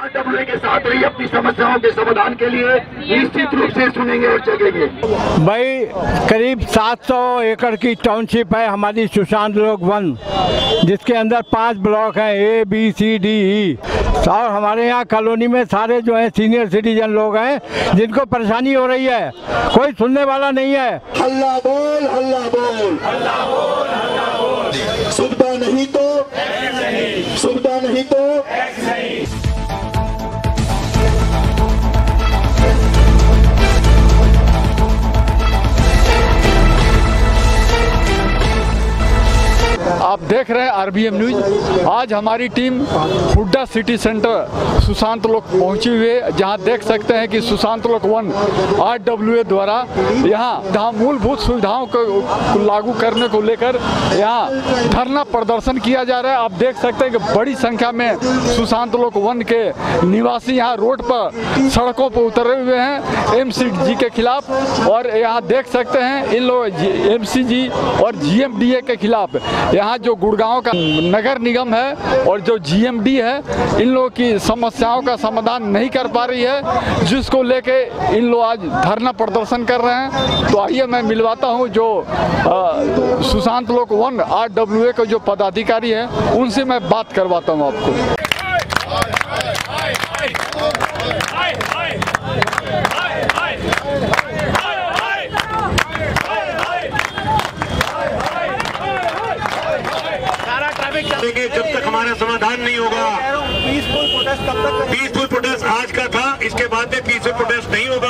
W के साथ रही अपनी समस्याओं के समाधान के लिए निश्चित रूप से सुनेंगे और जगेंगे। भाई करीब 700 एकड़ की टाउनशिप है हमारी सुशांत लोक वन, जिसके अंदर 5 ब्लॉक हैं A, B, C, D, E। और हमारे यहाँ कॉलोनी में सारे जो हैं सीनियर सिटीजन लोग हैं जिनको परेशानी हो रही है, कोई सुनने वाला नहीं है। हल्ला बोल, हल्ला बोल, हल्ला बोल, हल्ला बोल। सुविधा नहीं तो सुविधा नहीं तो आप देख रहे हैं RBM न्यूज। आज हमारी team Hooda city centre Sushant लोक पहुंची हुई है, जहां देख सकते हैं कि सुशांत लोक वन RWA द्वारा यहाँ मूलभूत सुविधाओं को लागू करने को लेकर यहाँ धरना प्रदर्शन किया जा रहा है। आप देख सकते हैं कि बड़ी संख्या में सुशांत लोक वन के निवासी यहाँ रोड पर सड़कों पर उतरे हुए हैं MCG के खिलाफ, और यहाँ देख सकते हैं इन लोग MCG और GMDA के खिलाफ। यहाँ जो गुड़गांव का नगर निगम है और जो GMD है, इन लोगों की समस्याओं का समाधान नहीं कर पा रही है, जिसको लेके इन लोग आज धरना प्रदर्शन कर रहे हैं। तो आइए मैं मिलवाता हूं जो सुशांत लोक वन RWA के जो पदाधिकारी हैं, उनसे मैं बात करवाता हूं आपको। जब तक हमारा समाधान नहीं होगा। पीसफुल प्रोटेस्ट आज का था, इसके बाद में पीसफुल प्रोटेस्ट नहीं होगा।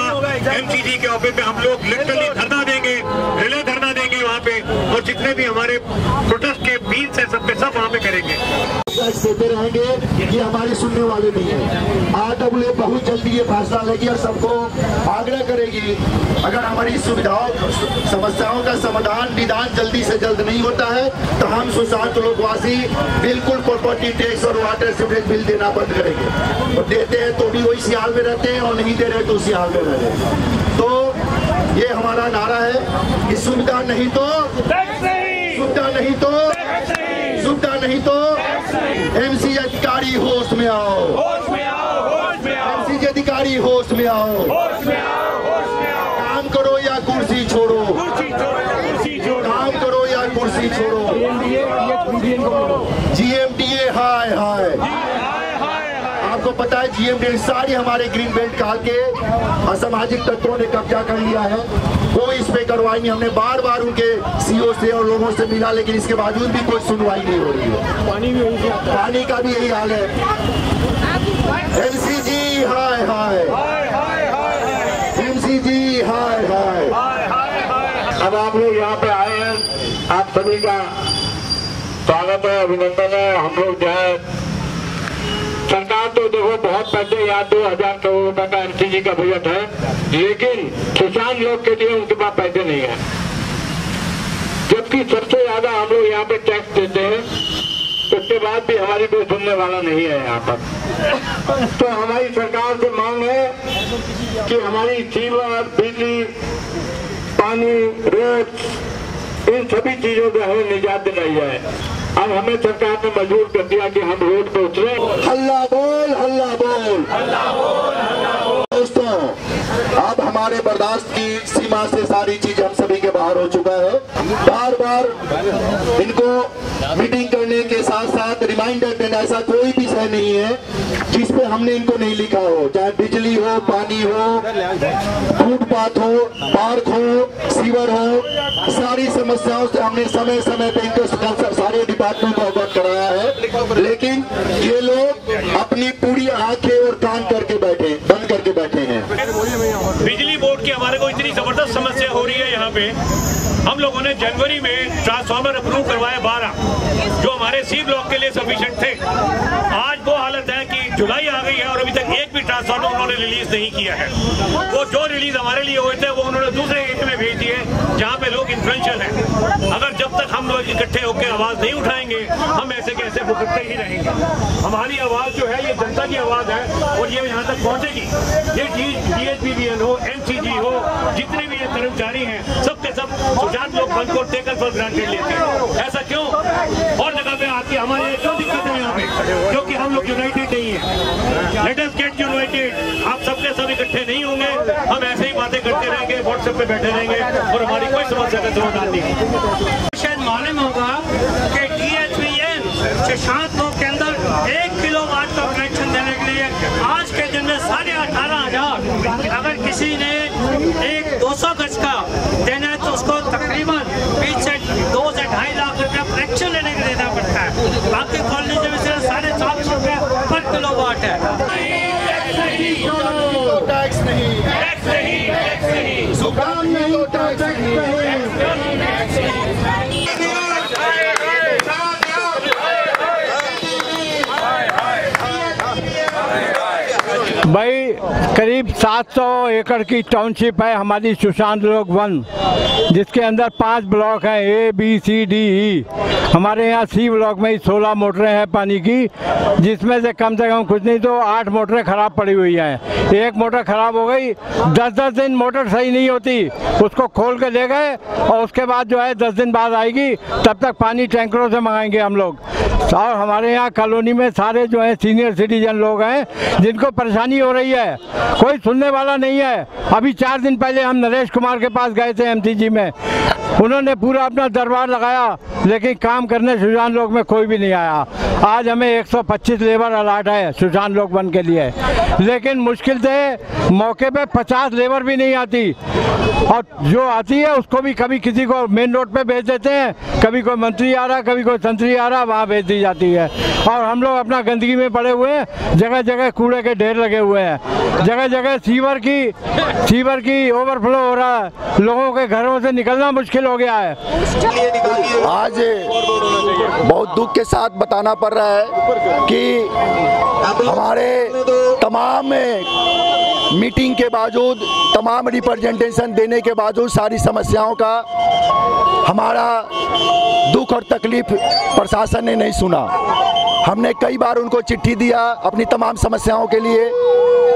MCG के ऑफिस पे हम लोग लिटरली धरना देंगे, रिले धरना देंगे वहाँ पे, और जितने भी हमारे प्रोटेस्ट के मीन्स है सब पे सब वहाँ पे करेंगे। देते रहेंगे, ये हमारी सुनने वाले नहीं है। RWA बहुत जल्दी ये फैसला लेगी और सबको आग्रह करेगी, अगर हमारी सुविधाओं समस्याओं का समाधान निदान जल्दी से जल्द नहीं होता है तो हम सुशांत लोकवासी बिल्कुल प्रॉपर्टी टैक्स और वाटर सीवरेज बिल देना बंद करेंगे। और देते हैं तो भी वही हाल में रहते हैं, और नहीं दे रहे तो उसी हाल में रह रहे हैं। तो ये हमारा नारा है कि सुविधा नहीं तो सुविधा नहीं तो सुविधा नहीं तो MCG अधिकारी होश में आओ, MCG अधिकारी होश में आओ, काम करो या कुर्सी छोड़ो, काम करो या कुर्सी छोड़ो। GMDA हाय हाय। आपको पता है GMDA सारी हमारे ग्रीन बेल्ट काल के असामाजिक तत्वों ने कब्जा कर लिया है, कोई इस पे कार्रवाई नहीं। हमने बार बार उनके CO से और लोगों से मिला, लेकिन इसके बावजूद भी कोई सुनवाई नहीं हो रही है। पानी का भी यही हाल है। MCG हाय हाय, MCG हाय हाय। अब आप लोग यहाँ पे आए हैं, आप सभी का स्वागत है, अभिनंदन है। हम लोग जो है सरकार तो देखो बहुत पैसे, यहाँ 2000 करोड़ रुपए का MCG का बजट है, लेकिन सुशांत लोग के लिए उनके पास पैसे नहीं है। जबकि सबसे ज्यादा हम लोग यहाँ पे टैक्स देते हैं, उसके बाद भी हमारी कोई सुनने वाला नहीं है यहाँ पर। तो हमारी सरकार से मांग है कि हमारी सीवर, बिजली, पानी, रोड, इन सभी चीजों से हमें निजात दिलाई जाए। अब हमें सरकार ने मजबूर कर दिया कि हम रोड पे उतरे। हल्ला बोल, हल्ला बोल, हल्ला बोल, हल्ला बोल। दोस्तों, अब हमारे बर्दाश्त की सीमा से सारी चीज हम सभी के बाहर हो चुका है। बार बार इनको मीटिंग करने के साथ साथ रिमाइंडर देना, ऐसा कोई भी शय नहीं है जिस पे हमने इनको नहीं लिखा हो, चाहे बिजली हो, पानी हो, फुटपाथ हो, पार्क हो, सीवर हो, सारी समस्याओं से हमने समय समय पे इनको सारे डिपार्टमेंट को अवगत कराया है। लेकिन ये लोग अपनी पूरी आंखें और कान करके बैठे, बंद करके बैठे हैं। बिजली बोर्ड की हमारे को इतनी जबरदस्त समस्या हो रही है यहाँ पे। हम लोगों ने जनवरी में ट्रांसफार्मर अप्रूव करवाए 12, जो हमारे C ब्लॉक के लिए सफिशिएंट थे। आज वो हालत है कि जुलाई आ गई है और अभी तक एक भी ट्रांसफार्मर उन्होंने रिलीज नहीं किया है। वो जो रिलीज हमारे लिए हुए थे वो उन्होंने दूसरे एरिया में भेज दिए जहाँ पे लोग इन्फ्लुएंशियल हैं। अगर जब तक हम लोग इकट्ठे होकर आवाज नहीं उठाएंगे, हम ऐसे कैसे भुगतते ही रहेंगे। हमारी आवाज जो है ये जनता की आवाज है और ये यहाँ तक पहुँचेगी। ये DHBBN हो, MCG हो, जितने भी ये कर्मचारी हैं, सब के सब सुशांत लोक वन को टेकन फॉर ग्रांटेड लेते हैं। ऐसा क्यों? और जगह पे आती हमारे क्यों दिक्कत है यहाँ पे? क्योंकि हम लोग यूनाइटेड नहीं है। लेट अस यूनाइटेड आप सबके सब इकट्ठे नहीं होंगे। हम ऐसे ही बातें करते रहेंगे, व्हाट्सएप पे बैठे रहेंगे और हमारी कोई समस्या का समाधान नहीं। शायद मालूम होगा कि DHBN सुशांत लोक के अंदर 1 किलोवाट का कनेक्शन देने के लिए आज के दिन में 18,500 अगर किसी ने एक 200 गज का देना है तो उसको तकरीबन 20 से 2 से 2.5 लाख रुपया कनेक्शन लेने के देना पड़ता है। बाकी कॉलेज में सिर्फ 450 रुपया पर किलोवाट है। टैक्स नहीं, टैक्स नहीं, टैक्स नहीं, सुकाम नहीं, टैक्स नहीं। भाई करीब 700 एकड़ की टाउनशिप है हमारी सुशांत लोक 1, जिसके अंदर 5 ब्लॉक हैं A, B, C, D, E। हमारे यहाँ C ब्लॉक में ही 16 मोटरें हैं पानी की, जिसमें से कम कुछ नहीं तो 8 मोटरें ख़राब पड़ी हुई हैं। एक मोटर ख़राब हो गई, 10 दिन मोटर सही नहीं होती, उसको खोल के ले गए और उसके बाद जो है 10 दिन बाद आएगी, तब तक पानी टैंकरों से मंगाएंगे हम लोग। और हमारे यहाँ कॉलोनी में सारे जो हैं सीनियर सिटीजन लोग हैं जिनको परेशानी हो रही है, कोई सुनने वाला नहीं है। अभी 4 दिन पहले हम नरेश कुमार के पास गए थे MCG में, उन्होंने पूरा अपना दरबार लगाया, लेकिन काम करने सुशांत लोक में कोई भी नहीं आया। आज हमें 125 लेबर अलाट है सुशांत लोक 1 के लिए, लेकिन मुश्किल से मौके पे 50 लेबर भी नहीं आती, और जो आती है उसको भी कभी किसी को मेन रोड पे भेज देते हैं, कभी कोई मंत्री आ रहा, कभी कोई संतरी आ रहा, वहाँ भेज दी जाती है। और हम लोग अपना गंदगी में पड़े हुए हैं, जगह जगह कूड़े के ढेर लगे हुए हैं, जगह जगह सीवर की ओवरफ्लो हो रहा है, लोगों के घरों से निकलना मुश्किल हो गया है। आज बहुत दुख के साथ बताना पड़ रहा है कि हमारे तमाम मीटिंग के बावजूद, तमाम रिप्रेजेंटेशन देने के बावजूद सारी समस्याओं का हमारा दुख और तकलीफ प्रशासन ने नहीं सुना। हमने कई बार उनको चिट्ठी दिया अपनी तमाम समस्याओं के लिए,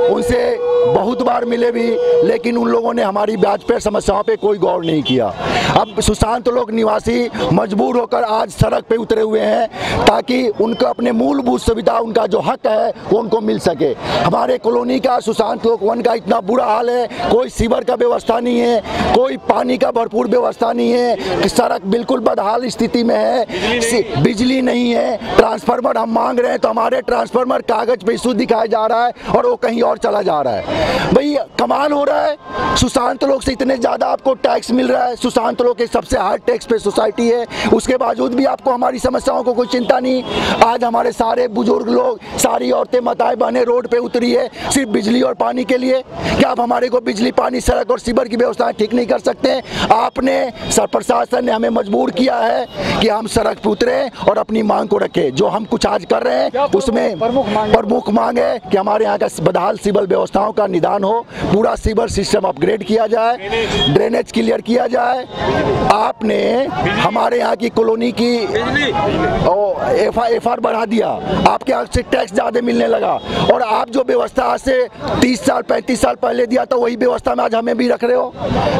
उनसे बहुत बार मिले भी, लेकिन उन लोगों ने हमारी ब्याज पे समस्याओं पे कोई गौर नहीं किया। अब सुशांत लोक निवासी मजबूर होकर आज सड़क पे उतरे हुए हैं ताकि उनका अपने मूलभूत सुविधा, उनका जो हक है वो उनको मिल सके। हमारे कॉलोनी का सुशांत लोक 1 का इतना बुरा हाल है, कोई सीवर का व्यवस्था नहीं है, कोई पानी का भरपूर व्यवस्था नहीं है, सड़क बिल्कुल बदहाल स्थिति में है, बिजली नहीं है, ट्रांसफार्मर हम मांग रहे हैं तो हमारे ट्रांसफार्मर कागज पे इशू दिखाया जा रहा है और वो कहीं और चला जा रहा है। भाई कमाल हो रहा है, सुशांत लोक से इतने ज़्यादा आपको टैक्स मिल रहा है, सुशांत लोक एक सबसे हाई टैक्स पे सोसाइटी है, उसके बावजूद भी आपको हमारी समस्याओं को कोई चिंता नहीं। आज हमारे सारे बुजुर्ग लोग, सारी औरतें, माताएं बहनें रोड पे उतरी है सिर्फ बिजली और पानी के लिए। क्या आप हमारे को बिजली, पानी, सड़क और सीवर की व्यवस्था ठीक नहीं कर सकते? आपने प्रशासन ने हमें मजबूर किया है कि हम सड़क पे उतरे और अपनी मांग को रखें। जो हम कुछ आज कर रहे हैं उसमें प्रमुख मांग है कि हमारे यहाँ का बदहाल सिविल व्यवस्थाओं का निदान हो, पूरा सीवर सिस्टम अपग्रेड किया जाए, ड्रेनेज क्लियर किया जाए। आपने हमारे यहाँ की कॉलोनी की FR बढ़ा दिया, आपके यहाँ से टैक्स ज़्यादा मिलने लगा, और आप जो व्यवस्था आज से 30 साल 35 साल पहले दिया था वही व्यवस्था में आज हमें भी रख रहे हो।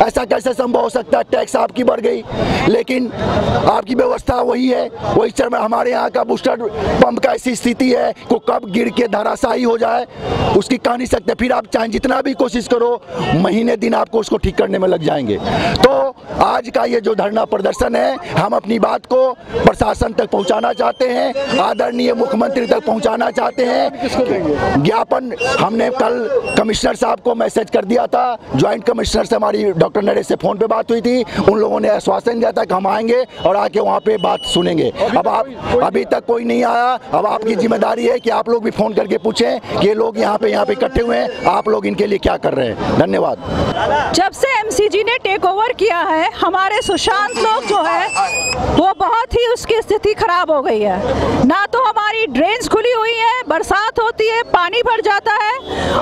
ऐसा कैसे संभव हो सकता है? टैक्स आपकी बढ़ गई लेकिन आपकी व्यवस्था वही है, वही चल रहा। हमारे यहाँ का बूस्टर पंप का ऐसी स्थिति है को कब गिर के धराशायी हो जाए उसकी कह नहीं सकते। फिर आप चाहे जितना भी कोशिश करो, महीने दिन आपको उसको ठीक करने में लग जाएंगे। तो आज का ये जो धरना प्रदर्शन है, हम अपनी बात को प्रशासन तक पहुंचाना चाहते हैं, आदरणीय मुख्यमंत्री तक पहुंचाना चाहते हैं। ज्ञापन हमने कल कमिश्नर साहब को मैसेज कर दिया था, ज्वाइंट कमिश्नर से हमारी डॉक्टर नरेश से फोन पे बात हुई थी, उन लोगों ने आश्वासन दिया था कि हम आएंगे और आके वहाँ पे बात सुनेंगे। अब आप अभी तक कोई नहीं आया। अब आपकी जिम्मेदारी है कि आप लोग भी फोन करके पूछें कि ये लोग यहाँ पे इकट्ठे हुए हैं, आप लोग इनके लिए क्या कर रहे हैं। धन्यवाद। जब से MCG ने टेक ओवर किया है, हमारे सुशांत लोक जो है वो बहुत ही उसकी स्थिति खराब हो गई है। ना तो हमारी ड्रेन्स खुली हुई है, बरसात होती है पानी भर जाता है,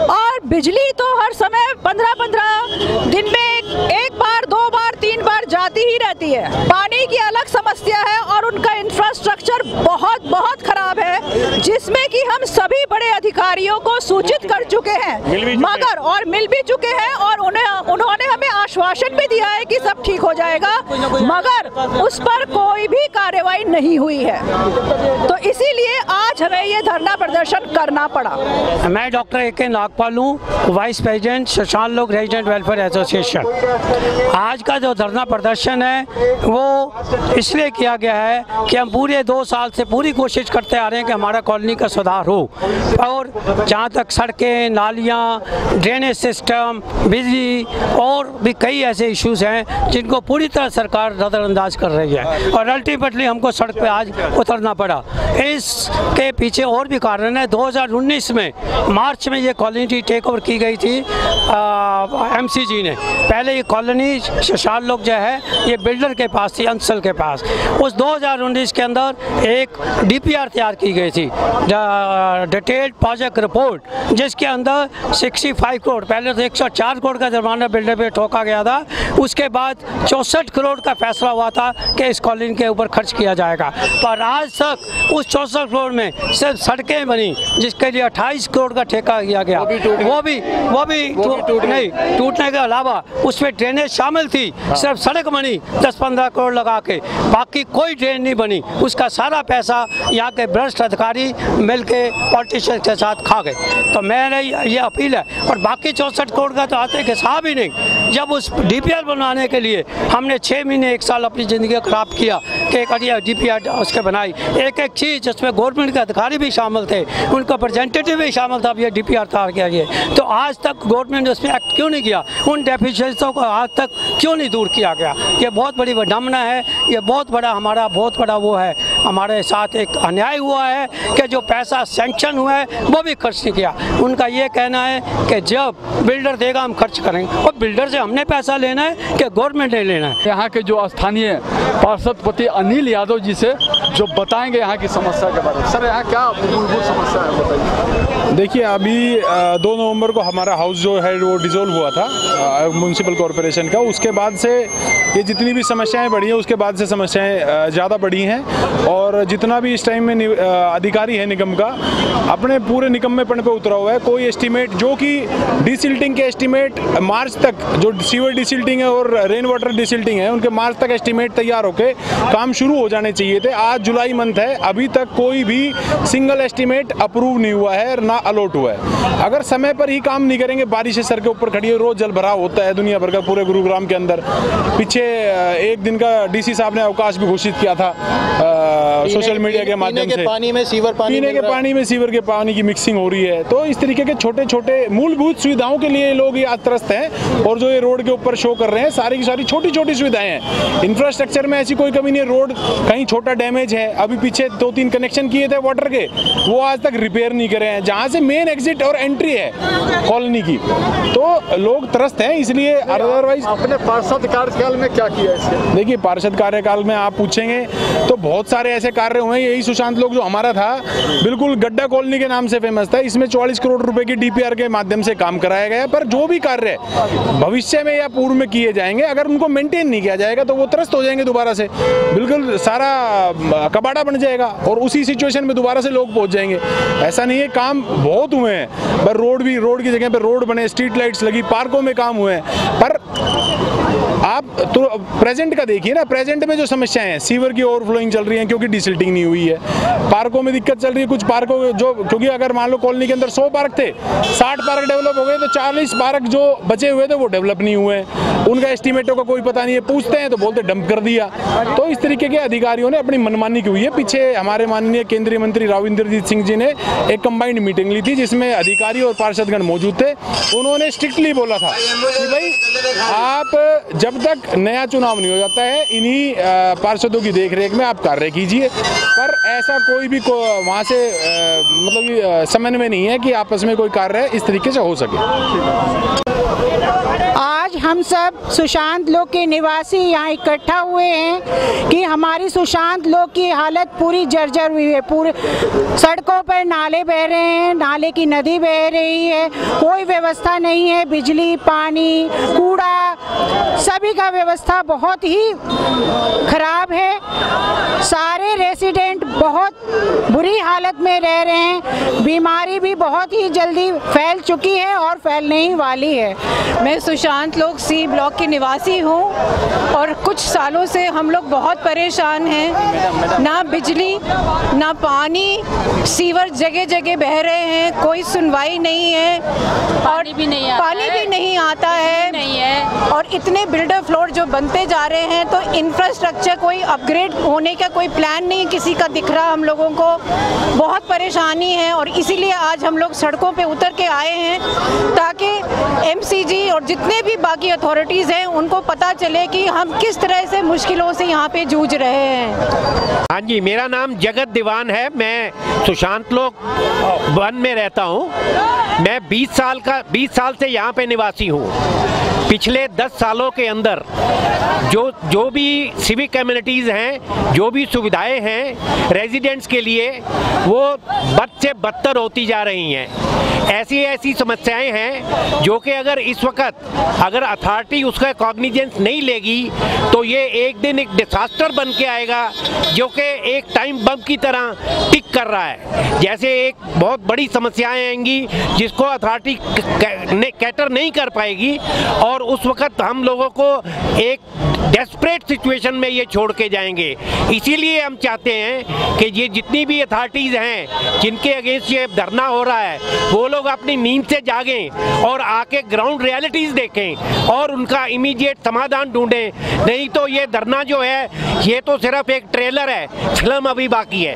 और बिजली तो हर समय 15-15 दिन में एक बार, 2 बार, 3 बार जाती ही रहती है। पानी की अलग समस्या है और उनका इंफ्रास्ट्रक्चर बहुत खराब है, जिसमें कि हम सभी बड़े अधिकारियों को सूचित कर चुके हैं, मगर और मिल भी चुके हैं, और उन्होंने हमें आश्वासन भी दिया है कि सब ठीक हो जाएगा, मगर उस पर कोई भी कार्रवाई नहीं हुई है। तो इसीलिए आज हमें ये धरना प्रदर्शन करना पड़ा। मैं डॉक्टर ए.के. नागपाल हूँ, वाइस प्रेसिडेंट सुशांत लोक रेजिडेंट वेलफेयर एसोसिएशन। आज का जो धरना प्रदर्शन है वो इसलिए किया गया है कि हम पूरे 2 साल से पूरी कोशिश करते आ रहे हैं कि हमारा कॉलोनी का सुधार हो, और जहाँ तक सड़कें, नालियाँ, ड्रेनेज सिस्टम, बिजली और भी कई ऐसे इश्यूज हैं जिनको पूरी तरह सरकार नज़रअंदाज कर रही है, और अल्टीमेटली हमको सड़क पे आज उतरना पड़ा। इसके पीछे और भी कारण है। 2019 में मार्च में ये कॉलोनी टेक ओवर की गई थी एमसीजी ने। पहले ये कॉलोनी सुशांत लोक जो है ये बिल्डर के पास थी, अंसल के पास। उस 2019 के अंदर एक डीपीआर तैयार की गई थी, डिटेल्ड प्रोजेक्ट रिपोर्ट, जिसके अंदर 65 करोड़, पहले तो 104 करोड़ का जुर्माना बिल्डर पे ठोका गया था, उसके बाद 64 करोड़ का फैसला हुआ था कि इस कॉलोनी के ऊपर खर्च किया जाएगा। पर आज तक उस 64 करोड़ में सिर्फ सड़कें बनी, जिसके लिए 28 करोड़ का ठेका किया गया, वो भी टूटने के अलावा उसमें ड्रेनेज शामिल थी, सिर्फ सड़क बनी 10-15 करोड़ लगा के, बाकी कोई ड्रेन नहीं बनी। उसका सारा पैसा यहाँ के भ्रष्ट अधिकारी मिल के पॉलिटिशियन के साथ खा गए। तो मेरे ये अपील है, और बाकी 64 करोड़ का तो आते हिसाब ही नहीं। जब उस डीपीआर बनवाने के लिए हमने 6 महीने 1 साल अपनी ज़िंदगी खराब किया कि एक डीपीआर उसके बनाई, एक चीज़ जिसमें गवर्नमेंट के अधिकारी भी शामिल थे, उनका रिप्रेजेंटेटिव भी शामिल था, अब ये डीपीआर तैयार किया गया। तो आज तक गवर्नमेंट ने उसमें एक्ट क्यों नहीं किया? उन डेफिशिएंसियों को आज तक क्यों नहीं दूर किया गया? ये बहुत बड़ी विडंबना है, ये बहुत बड़ा वो है, हमारे साथ एक अन्याय हुआ है कि जो पैसा सैंक्शन हुआ है वो भी खर्च नहीं किया। उनका ये कहना है कि जब बिल्डर देगा हम खर्च करेंगे, और बिल्डर से हमने पैसा लेना है कि गवर्नमेंट ने लेना है? यहाँ के जो स्थानीय पार्षद पति अनिल यादव जी से जो बताएंगे यहाँ की समस्या के बारे में। सर, यहाँ क्या मूलभूत समस्या है बताइए। देखिए, अभी 2 नवंबर को हमारा हाउस जो है वो डिसॉल्व हुआ था म्यूनसिपल कॉरपोरेशन का। उसके बाद से ये जितनी भी समस्याएं बढ़ी हैं, उसके बाद से समस्याएं ज़्यादा बढ़ी हैं, और जितना भी इस टाइम में अधिकारी है निगम का, अपने पूरे निकम्मेपन पे उतरा हुआ है। कोई एस्टीमेट, जो कि डिसिल्टिंग के एस्टीमेट मार्च तक, जो सीवर डिसिल्टिंग है और रेन वाटर डिसिल्टिंग है, उनके मार्च तक एस्टीमेट तैयार होके काम शुरू हो जाने चाहिए थे। आज जुलाई मंथ है, अभी तक कोई भी सिंगल एस्टीमेट अप्रूव नहीं हुआ है, ना अलॉट हुआ है। अगर समय पर ही काम नहीं करेंगे, बारिशें सर के ऊपर खड़ी है, रोज जल भराव होता है दुनिया भर का, पूरे गुरुग्राम के अंदर। पीछे एक दिन का डीसी साहब ने अवकाश भी घोषित किया था सोशल मीडिया के माध्यम से। पानी में सीवर पानी, पीने के पानी में सीवर के पानी की मिक्सिंग हो रही है। तो इस तरीके के छोटे छोटे मूलभूत सुविधाओं के लिए लोग आज त्रस्त हैं, और जो ये रोड के ऊपर शो कर रहे हैं सारी की सारी छोटी छोटी सुविधाएं हैं। इंफ्रास्ट्रक्चर में ऐसी कोई कमी नहीं है। रोड कहीं छोटा डैमेज है, अभी पीछे 2-3 कनेक्शन किए थे वाटर के, वो आज तक रिपेयर नहीं करे हैं, जहाँ से मेन एग्जिट और एंट्री है कॉलोनी की। तो लोग त्रस्त हैं, इसलिए अदरवाइज। अपने पार्षद कार्यकाल में क्या किया इसके? देखिए, पार्षद कार्यकाल में आप पूछेंगे तो बहुत सारे ऐसे कार्य हुए। यही सुशांत लोक जो हमारा था, बिल्कुल गड्ढा कॉलोनी के नाम से फेमस था। इसमें 44 करोड़ रुपए की डीपीआर के माध्यम से काम कराया गया। पर जो भी कार्य भविष्य में या पूर्व में किए जाएंगे, अगर उनको मेंटेन नहीं किया जाएगा तो वो त्रस्त हो जाएंगे दोबारा से, बिल्कुल सारा कबाड़ा बन जाएगा, और उसी सिचुएशन में दोबारा से लोग पहुंच जाएंगे। ऐसा नहीं है, काम बहुत हुए हैं, पर रोड की जगह पर रोड बने, स्ट्रीट लाइट्स लगी, पार्कों में काम हुए हैं। पर आप तो प्रेजेंट का देखिए ना, प्रेजेंट में जो समस्याएं हैं, सीवर की ओवरफ्लोइंग चल रही है क्योंकि डिसिल्टिंग नहीं हुई है। पार्कों में दिक्कत चल रही है, कुछ पार्कों जो, क्योंकि अगर मान लो कॉलोनी के अंदर 100 पार्क थे, 60 पार्क डेवलप हो गए, तो 40 पार्क जो बचे हुए थे वो डेवलप नहीं हुए। उनका एस्टीमेटों का कोई पता नहीं है, पूछते हैं तो बोलते डंप कर दिया। तो इस तरीके के अधिकारियों ने अपनी मनमानी की हुई है। पीछे हमारे माननीय केंद्रीय मंत्री राव इंद्रजीत सिंह जी ने एक कंबाइंड मीटिंग ली थी, जिसमें अधिकारी और पार्षदगण मौजूद थे। उन्होंने स्ट्रिक्टली बोला था कि भाई, आप जब तक नया चुनाव नहीं हो जाता है, इन्हीं पार्षदों की देखरेख में आप कार्य कीजिए। पर ऐसा कोई भी वहाँ से मतलब समन्वय नहीं है कि आपस में कोई कार्य इस तरीके से हो सके। आज हम सब सुशांत लोक के निवासी यहाँ इकट्ठा हुए हैं कि हमारी सुशांत लोक की हालत पूरी जर्जर हुई है। पूरे सड़कों पर नाले बह रहे हैं, नाले की नदी बह रही है, कोई व्यवस्था नहीं है, बिजली, पानी, कूड़ा, सभी का व्यवस्था बहुत ही खराब है। सारे रेसिडेंट बहुत बुरी हालत में रह रहे हैं। बीमारी भी बहुत ही जल्दी फैल चुकी है और फैलने ही वाली है। मैं सुशांत लोक लोग सी ब्लॉक के निवासी हूँ और कुछ सालों से हम लोग बहुत परेशान हैं। ना बिजली, ना पानी, सीवर जगह जगह बह रहे हैं, कोई सुनवाई नहीं है और पानी भी नहीं आता है और इतने बिल्डर फ्लोर जो बनते जा रहे हैं तो इंफ्रास्ट्रक्चर कोई अपग्रेड होने का कोई प्लान नहीं किसी का दिख रहा। हम लोगों को बहुत परेशानी है और इसीलिए आज हम लोग सड़कों पे उतर के आए हैं ताकि एमसीजी और जितने भी बाकी अथॉरिटीज़ हैं उनको पता चले कि हम किस तरह से मुश्किलों से यहाँ पे जूझ रहे हैं। हाँ जी, मेरा नाम जगत दीवान है। मैं सुशांत लोक 1 में रहता हूँ। मैं 20 साल से यहाँ पे निवासी हूँ। पिछले 10 सालों के अंदर जो भी सिविक कम्युनिटीज़ हैं, जो भी सुविधाएं हैं रेजिडेंट्स के लिए, वो बद से बदतर होती जा रही हैं। ऐसी समस्याएं हैं जो कि अगर इस वक्त अगर अथॉरिटी उसका कॉग्निजेंस नहीं लेगी तो ये एक दिन एक डिसास्टर बन के आएगा जो कि एक टाइम बम की तरह टिक कर रहा है। जैसे एक बहुत बड़ी समस्याएं आएंगी जिसको अथॉरिटी कैटर नहीं कर पाएगी और उस वक्त हम लोगों को एक डेस्परेट सिचुएशन में ये छोड़ के जाएंगे। इसीलिए हम चाहते हैं कि ये जितनी भी अथॉरिटीज़ हैं जिनके अगेंस्ट ये धरना हो रहा है वो लोग अपनी नींद से जागें और आके ग्राउंड रियलिटीज़ देखें और उनका इमीडिएट समाधान ढूंढें। नहीं तो ये धरना जो है ये तो सिर्फ एक ट्रेलर है, फिल्म अभी बाकी है।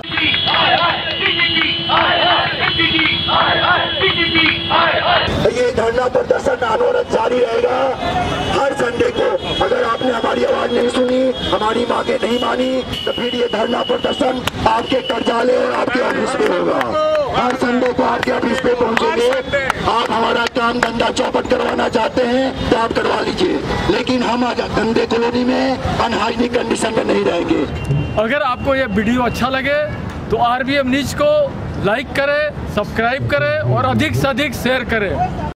ये धरना प्रदर्शन अनवरत जारी रहेगा हर संडे को। अगर आपने हमारी आवाज नहीं सुनी, हमारी मांगे नहीं मानी, तो फिर ये धरना प्रदर्शन आपके कार्यालय और आपके ऑफिस पे होगा। हर संडे को आपके ऑफिस पे पहुंचेंगे। आप हमारा काम धंधा चौपट करवाना चाहते हैं तो आप करवा लीजिए, लेकिन हम गंदे कॉलोनी में अनहाइजीनिक कंडीशन में नहीं रहेंगे। अगर आपको ये वीडियो अच्छा लगे तो RBM न्यूज़ को लाइक करें, सब्सक्राइब करें और अधिक से अधिक शेयर करें।